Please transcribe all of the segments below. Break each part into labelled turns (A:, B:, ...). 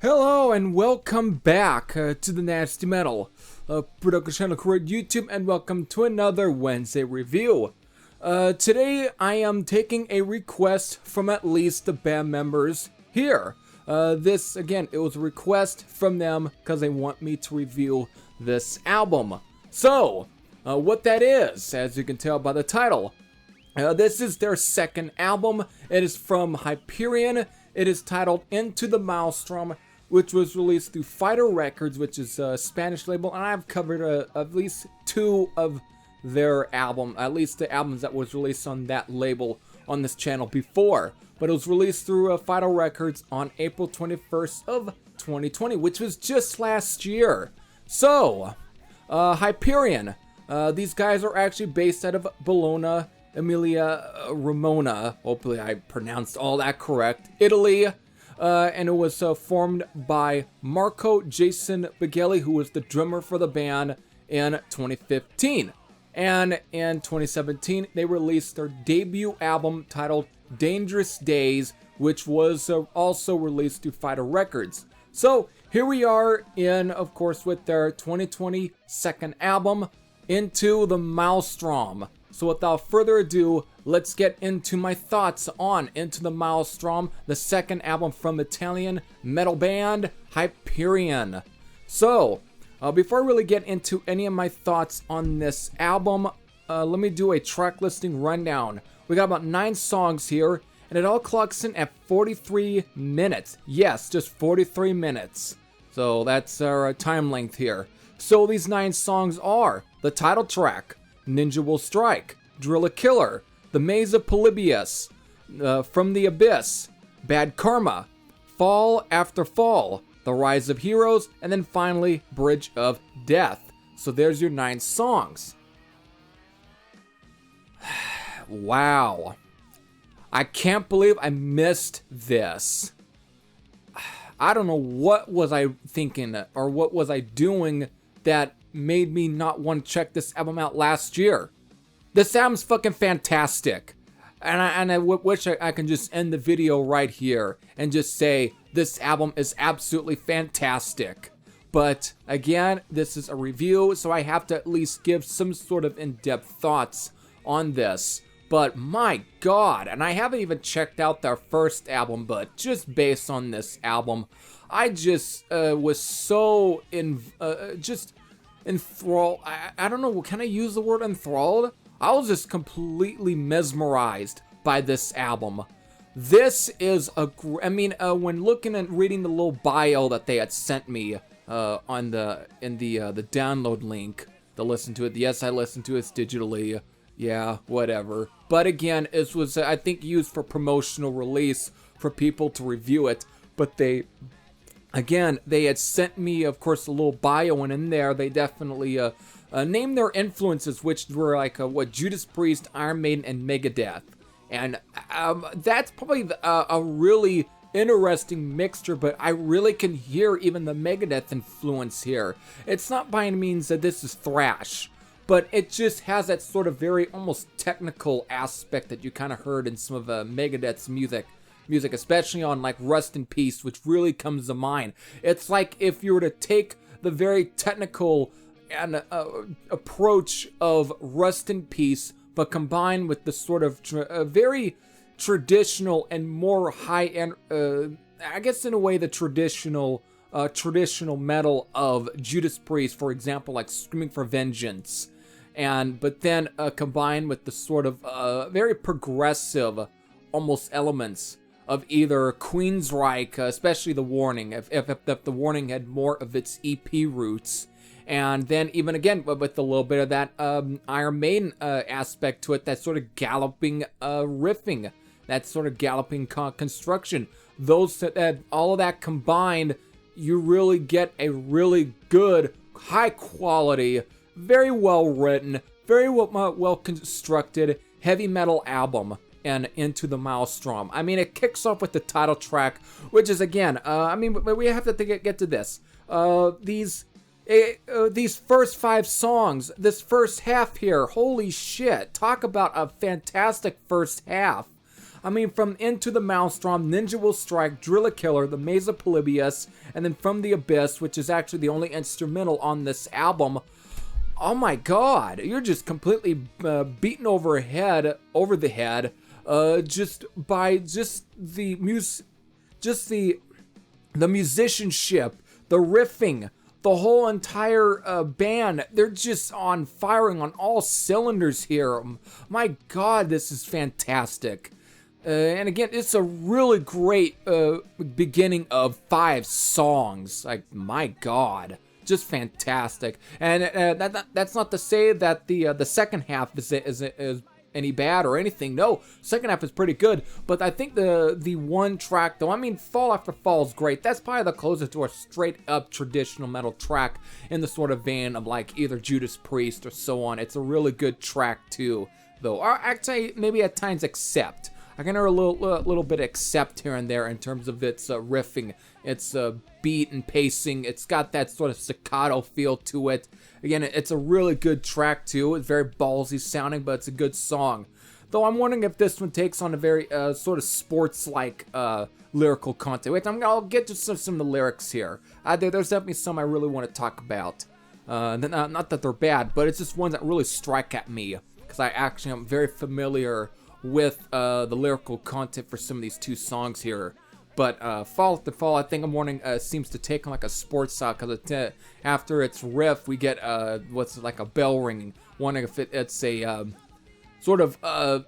A: Hello and welcome back to the Nasty Metal production channel here at YouTube, and welcome to another Wednesday review. Today I am taking a request from at least the band members here. This, again, it was a request from them because they want me to review this album. So, what that is, as you can tell by the title, this is their second album. It is from Hyperion. It is titled Into the Maelstrom, which was released through Fighter Records, which is a Spanish label, and I've covered at least two of their album, at least the albums that was released on that label on this channel before. But it was released through Fighter Records on April 21st of 2020, which was just last year. So, Hyperion, these guys are actually based out of Bologna, Emilia Romagna, hopefully I pronounced all that correct, Italy. And it was formed by Marco Jason Bighelli, who was the drummer for the band in 2015. And in 2017, they released their debut album titled Dangerous Days, which was also released through Fighter Records. So here we are in, of course, with their 2020 second album, Into the Maelstrom. So without further ado, let's get into my thoughts on Into the Maelstrom, the second album from Italian metal band Hyperion. So, before I really get into any of my thoughts on this album, let me do a track listing rundown. We got about 9 songs here, and it all clocks in at 43 minutes. Yes, just 43 minutes. So that's our time length here. So these 9 songs are the title track, Ninja Will Strike, Drill a Killer, The Maze of Polybius, From the Abyss, Bad Karma, Fall After Fall, The Rise of Heroes, and then finally Bridge of Death. So there's your 9 songs. Wow. I can't believe I missed this. I don't know what was I thinking or what was I doing that made me not want to check this album out last year. This album's fucking fantastic. And I wish I can just end the video right here and just say this album is absolutely fantastic. But again, this is a review, so I have to at least give some sort of in-depth thoughts on this. But my god, and I haven't even checked out their first album, but just based on this album, I just was so just enthralled. I don't know, can I use the word enthralled? I was just completely mesmerized by this album. This is when looking and reading the little bio that they had sent me in the download link to listen to it. Yes, I listened to it digitally. Yeah, whatever. But again, it was, I think, used for promotional release for people to review it. But they had sent me, of course, a little bio, and in there, they definitely named their influences, which were like, Judas Priest, Iron Maiden, and Megadeth. And that's probably a really interesting mixture, but I really can hear even the Megadeth influence here. It's not by any means that this is thrash, but it just has that sort of very almost technical aspect that you kind of heard in some of Megadeth's music, especially on like Rust in Peace, which really comes to mind. It's like if you were to take the very technical and approach of Rust in Peace, but combined with the sort of very traditional and more high-end, I guess in a way, the traditional metal of Judas Priest, for example, like Screaming for Vengeance, but then combined with the sort of very progressive, almost elements of either Queensryche, especially The Warning, if The Warning had more of its EP roots, and then even again with a little bit of that Iron Maiden aspect to it, that sort of galloping riffing, that sort of galloping construction. All of that combined, you really get a really good, high quality, very well written, very well constructed heavy metal album. And Into the Maelstrom. I mean, it kicks off with the title track, which is, again, we have to get to this. These first 5 songs, this first half here, holy shit, talk about a fantastic first half. I mean, from Into the Maelstrom, Ninja Will Strike, Driller Killer, The Maze of Polybius, and then From the Abyss, which is actually the only instrumental on this album. Oh my god, you're just completely beaten over the head, just by the musicianship, the riffing, the whole entire band. They're just firing on all cylinders here. My god, this is fantastic. And again, it's a really great beginning of 5 songs. Like, my god. Just fantastic. And that's not to say that the second half is any bad or anything. No, second half is pretty good. But I think the one track though, I mean, Fall After Fall is great. That's probably the closest to a straight up traditional metal track in the sort of vein of like either Judas Priest or so on. It's a really good track too, though. Or actually, maybe at times Accept. I can hear a little bit of Accept here and there in terms of its riffing, its beat and pacing. It's got that sort of staccato feel to it. Again, it's a really good track too. It's very ballsy sounding, but it's a good song. Though I'm wondering if this one takes on a very sort of sports-like lyrical content. Wait, I'll get to some of the lyrics here. There's definitely some I really want to talk about. Not that they're bad, but it's just ones that really strike at me, because I actually am very familiar with the lyrical content for some of these 2 songs here. But Fall After Fall, I think I'm warning, seems to take on like a sports style, because after its riff, we get what's like a bell ringing. Wondering if it's a sort of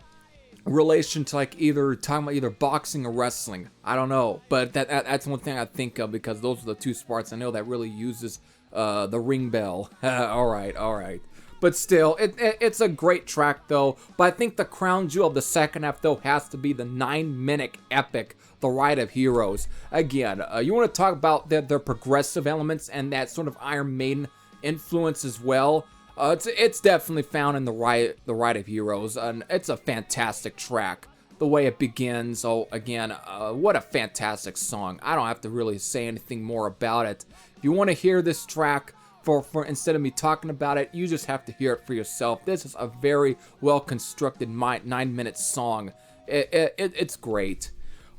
A: relation to like talking about either boxing or wrestling. I don't know, but that's one thing I think of, because those are the 2 spots I know that really uses the ring bell. all right. But still, it's a great track though. But I think the crown jewel of the second half though has to be the 9-minute epic, The Ride of Heroes. Again, you want to talk about their progressive elements and that sort of Iron Maiden influence as well. It's definitely found in the Ride of Heroes, and it's a fantastic track. The way it begins, again, what a fantastic song. I don't have to really say anything more about it. If you want to hear this track, for instead of me talking about it, you just have to hear it for yourself. This is a very well constructed 9-minute song. It's great.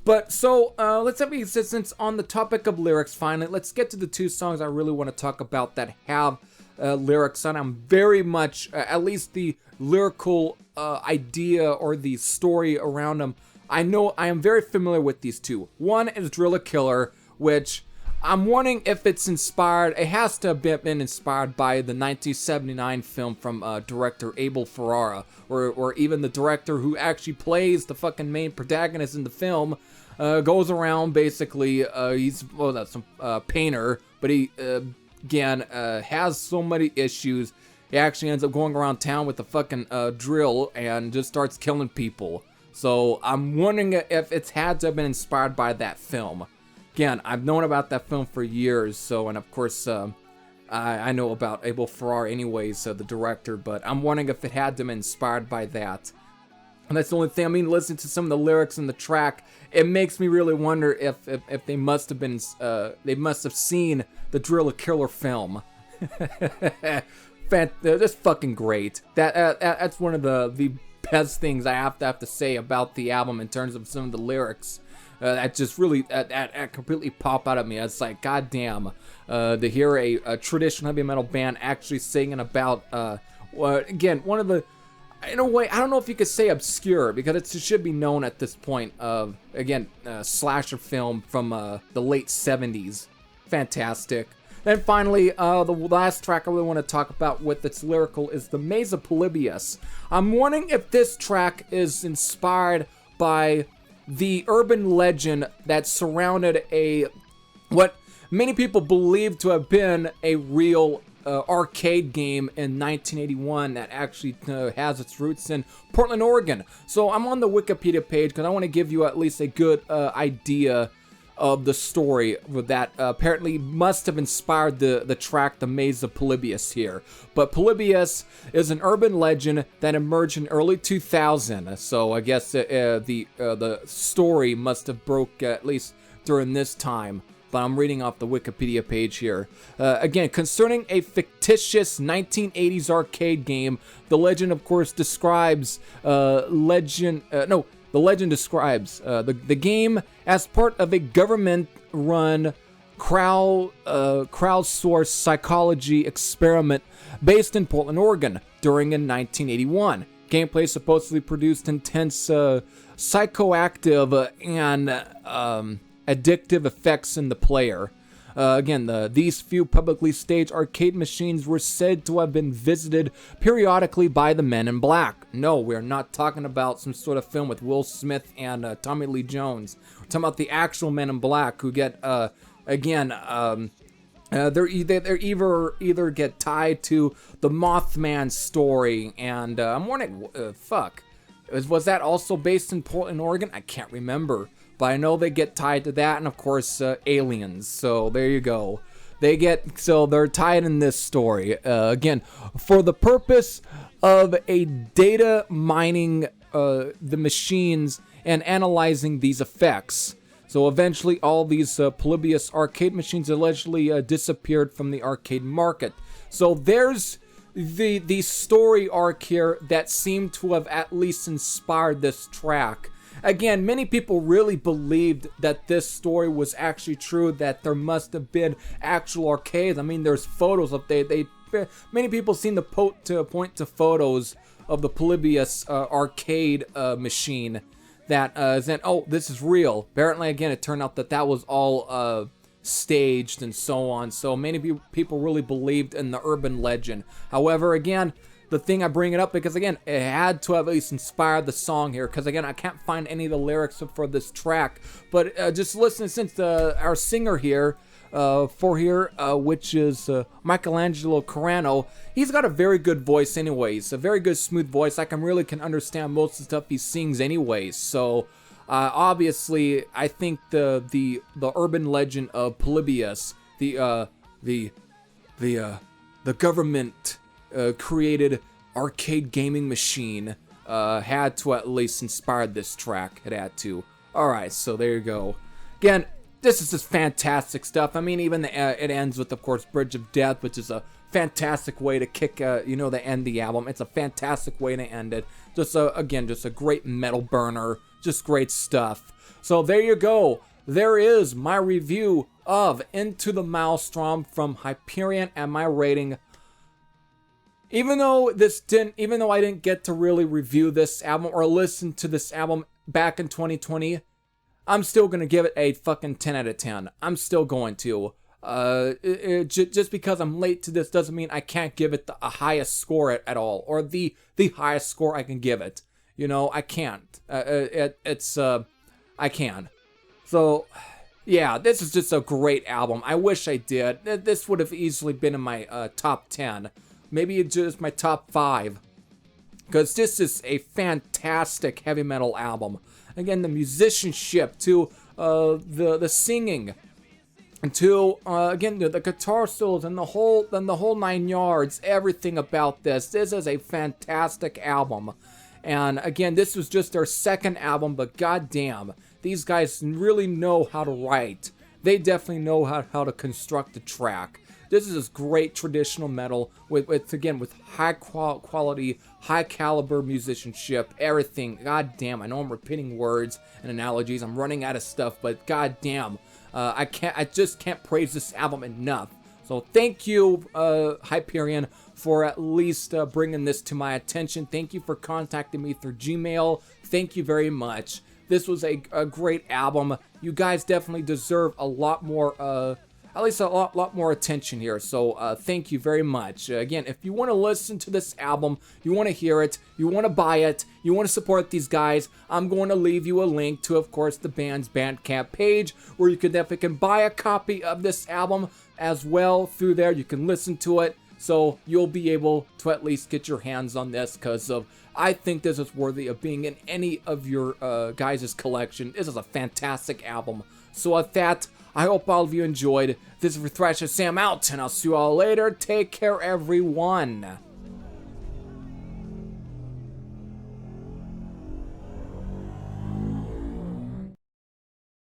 A: But so since on the topic of lyrics, finally, let's get to the 2 songs I really want to talk about that have lyrics on. I'm very much, at least the lyrical idea or the story around them. I am very familiar with these 2. One is Driller Killer, which I'm wondering if it's inspired. It has to have been inspired by the 1979 film from director Abel Ferrara, or even the director who actually plays the fucking main protagonist in the film. Goes around basically. He's that's a painter, but he again has so many issues. He actually ends up going around town with a fucking drill and just starts killing people. So I'm wondering if it's had to have been inspired by that film. Again, I've known about that film for years, so, and of course, I know about Abel Ferrara anyways, the director, but I'm wondering if it had to be inspired by that. And that's the only thing. I mean, listening to some of the lyrics in the track, it makes me really wonder if they must have been, they must have seen the Driller Killer film. That's fucking great. That's one of the best things I have to say about the album in terms of some of the lyrics. That just really that completely pop out at me. It's like, goddamn, to hear a traditional heavy metal band actually singing about again, one of the, in a way, I don't know if you could say obscure, because it should be known at this point of, again, slasher film from the late 70s. Fantastic. Then finally, the last track I really want to talk about with its lyrical is The Maze of Polybius. I'm wondering if this track is inspired by the urban legend that surrounded what many people believe to have been a real arcade game in 1981 that actually has its roots in Portland, Oregon. So I'm on the Wikipedia page because I want to give you at least a good idea of the story that apparently must have inspired the track The Maze of Polybius here. But Polybius is an urban legend that emerged in early 2000, so I guess the story must have broke at least during this time. But I'm reading off the Wikipedia page here. Again, concerning a fictitious 1980s arcade game, the legend, of course, describes The legend describes the game as part of a government-run crowdsourced psychology experiment based in Portland, Oregon, during in 1981. Gameplay supposedly produced intense psychoactive and addictive effects in the player. Again, these few publicly staged arcade machines were said to have been visited periodically by the Men in Black. No, we're not talking about some sort of film with Will Smith and Tommy Lee Jones. We're talking about the actual Men in Black who get, they're either get tied to the Mothman story, and I'm wondering, was that also based in Portland, Oregon? I can't remember. But I know they get tied to that, and of course, aliens. So there you go. They're tied in this story. Again, for the purpose of a data mining the machines and analyzing these effects. So eventually, all these Polybius arcade machines allegedly disappeared from the arcade market. So there's the story arc here that seemed to have at least inspired this track. Again, many people really believed that this story was actually true, that there must have been actual arcades. I mean, there's photos of many people seem to point to photos of the Polybius arcade machine that then, oh, this is real. Apparently, again, it turned out that was all staged and so on. So many people really believed in the urban legend. However, again, the thing I bring it up because, again, it had to have at least inspired the song here. Because, again, I can't find any of the lyrics for this track. But just listen, since our singer here, which is Michelangelo Carano, he's got a very good voice anyways. A very good, smooth voice. I really can understand most of the stuff he sings anyways. So, obviously, I think the urban legend of Polybius, the government created arcade gaming machine had to at least inspire this track. It had to. Alright, so there you go. Again, this is just fantastic stuff. I mean, even it ends with, of course, Bridge of Death, which is a fantastic way to kick, to end the album. It's a fantastic way to end it. Just a great metal burner. Just great stuff. So there you go. There is my review of Into the Maelstrom from Hyperion, and my rating. Even though I didn't get to really review this album or listen to this album back in 2020, I'm still going to give it a fucking 10 out of 10. I'm still going to. Just because I'm late to this doesn't mean I can't give it a highest score at all, or the highest score I can give it. I can't. I can. So, yeah, this is just a great album. I wish I did. This would have easily been in my top 10. Maybe it's just my top 5. Because this is a fantastic heavy metal album. Again, the musicianship, to the singing, to again the guitar solos and the whole 9 yards. Everything about this. This is a fantastic album. And again, this was just their second album, but goddamn, these guys really know how to write. They definitely know how to construct a track. This is just great traditional metal with high quality, high caliber musicianship, everything. God damn, I know I'm repeating words and analogies. I'm running out of stuff, but god damn, I just can't praise this album enough. So thank you, Hyperion, for at least bringing this to my attention. Thank you for contacting me through Gmail. Thank you very much. This was a great album. You guys definitely deserve a lot more, at least a lot more attention here. So thank you very much. Again, if you want to listen to this album, you want to hear it, you want to buy it, you want to support these guys, I'm going to leave you a link to, of course, the band's Bandcamp page, where you can buy a copy of this album as well through there. You can listen to it, so you'll be able to at least get your hands on this, because I think this is worthy of being in any of your guys' collection. This is a fantastic album. So with that, I hope all of you enjoyed. This is Thrasher Sam out, and I'll see you all later. Take care, everyone.